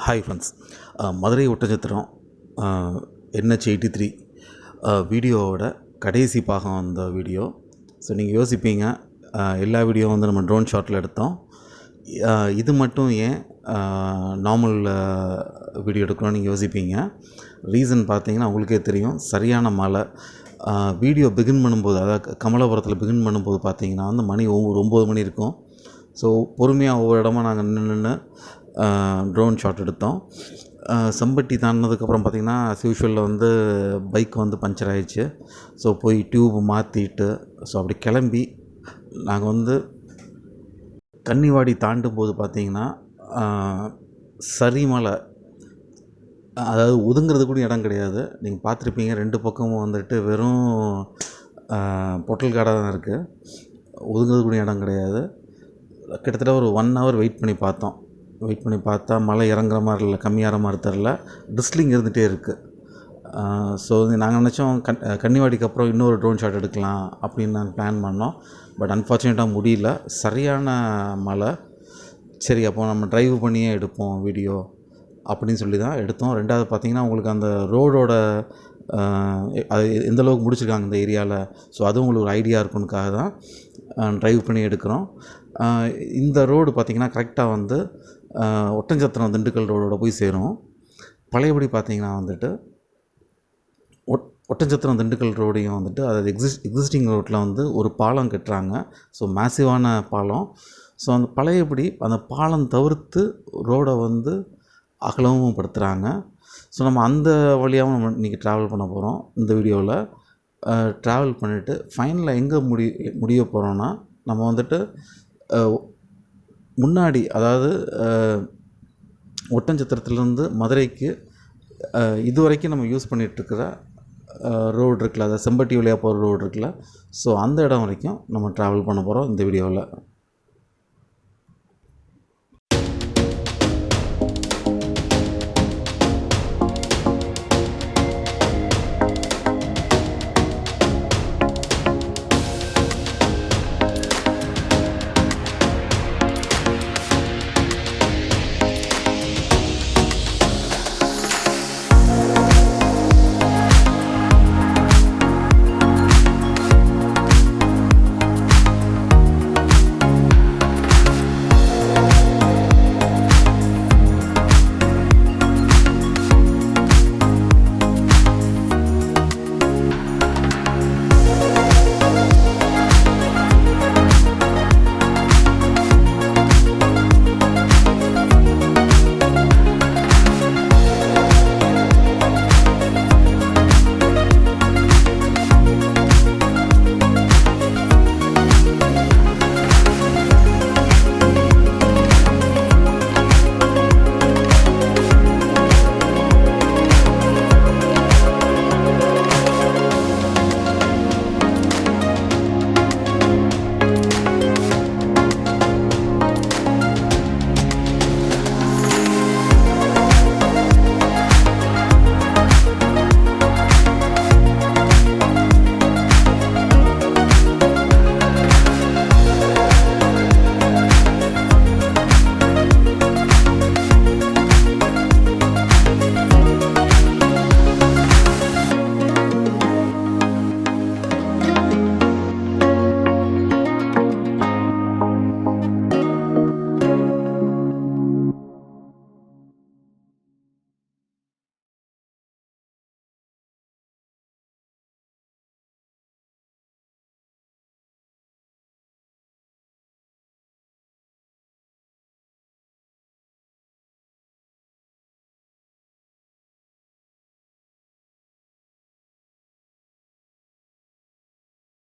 Hi friends, Madurai Oddanchatram NH83 வீடியோவோட கடைசி பாகம் அந்த வீடியோ. ஸோ நீங்கள் யோசிப்பீங்க, எல்லா வீடியோ வந்து நம்ம ட்ரோன் ஷாட்டில் எடுத்தோம், இது மட்டும் ஏன் நார்மல் வீடியோ எடுக்கிறோன்னு நீங்கள் யோசிப்பீங்க. ரீசன் பார்த்தீங்கன்னா உங்களுக்கே தெரியும், சரியான மழை. வீடியோ பிகின் பண்ணும்போது, அதாவது கமலாபுரத்தில் பிகின் பண்ணும்போது பார்த்தீங்கன்னா வந்து மணி ஒரு 9 மணி இருக்கும். ஸோ பொறுமையாக ஒவ்வொரு இடமா நாங்கள் நின்று ட்ரோன் ஷாட் எடுத்தோம். செம்பட்டி தாண்டினதுக்கப்புறம் பார்த்திங்கன்னா யூஷுவலில் வந்து பைக் வந்து பஞ்சர் ஆகிடுச்சு. ஸோ போய் டியூப் மாற்றிட்டு ஸோ அப்படி கிளம்பி நாங்கள் வந்து கன்னிவாடி தாண்டும் போது பார்த்திங்கன்னா சரிமலை, அதாவது ஒதுங்கிறது கூட இடம் கிடையாது. நீங்கள் பார்த்துருப்பீங்க, 2 பக்கமும் வந்துட்டு வெறும் பொட்டல் காடாக தான் இருக்குது. ஒதுங்கிறது கூட இடம் கிடையாது. கிட்டத்தட்ட ஒரு 1 hour வெயிட் பண்ணி பார்த்தா மழை இறங்குற மாதிரி இல்லை, கம்மியாகிற மாதிரி தெரில, டிஸ்லிங் இருந்துகிட்டே இருக்குது. ஸோ நாங்கள் நினச்சோம் கன்னிவாடிக்கு அப்புறம் இன்னொரு ட்ரோன் ஷாட் எடுக்கலாம் அப்படின்னு நாங்கள் பிளான் பண்ணோம். பட் அன்ஃபார்ச்சுனேட்டாக முடியல, சரியான மழை. சரி, அப்போ நம்ம ட்ரைவ் பண்ணியே எடுப்போம் வீடியோ அப்படின்னு சொல்லி தான் எடுத்தோம். ரெண்டாவது பார்த்திங்கன்னா உங்களுக்கு அந்த ரோடோட அது எந்தளவுக்கு முடிச்சிருக்காங்க இந்த ஏரியாவில், ஸோ அதுவும் உங்களுக்கு ஒரு ஐடியா இருக்குனுக்காக தான் ட்ரைவ் பண்ணி எடுக்கிறோம். இந்த ரோடு பார்த்திங்கன்னா கரெக்டாக வந்து ஒட்டஞ்சத்திரம் திண்டுக்கல் ரோடோட போய் சேரும். பழையபடி பார்த்திங்கன்னா வந்துட்டு ஒட்டஞ்சத்திரம் திண்டுக்கல் ரோடையும் வந்துட்டு அதாவது எக்ஸிஸ்டிங் ரோட்டில் வந்து ஒரு பாலம் கட்டுறாங்க. ஸோ மேசிவான பாலம். ஸோ அந்த பழையபடி அந்த பாலம் தவிர்த்து ரோடை வந்து அகலமும் படுத்துகிறாங்க. ஸோ நம்ம அந்த வழியாகவும் நம்ம இன்றைக்கி ட்ராவல் பண்ண போகிறோம். இந்த வீடியோவில் ட்ராவல் பண்ணிவிட்டு ஃபைனலாக எங்கே முடிய போகிறோன்னா, நம்ம வந்துட்டு முன்னாடி, அதாவது ஒட்டஞ்சத்திரத்துலேருந்து மதுரைக்கு இதுவரைக்கும் நம்ம யூஸ் பண்ணிகிட்ருக்கிற ரோடு இருக்குல்ல, அதாவது செம்பட்டி வழியாக போகிற ரோடு இருக்குல்ல, ஸோ அந்த இடம் வரைக்கும் நம்ம ட்ராவல் பண்ண போகிறோம் இந்த வீடியோவில்.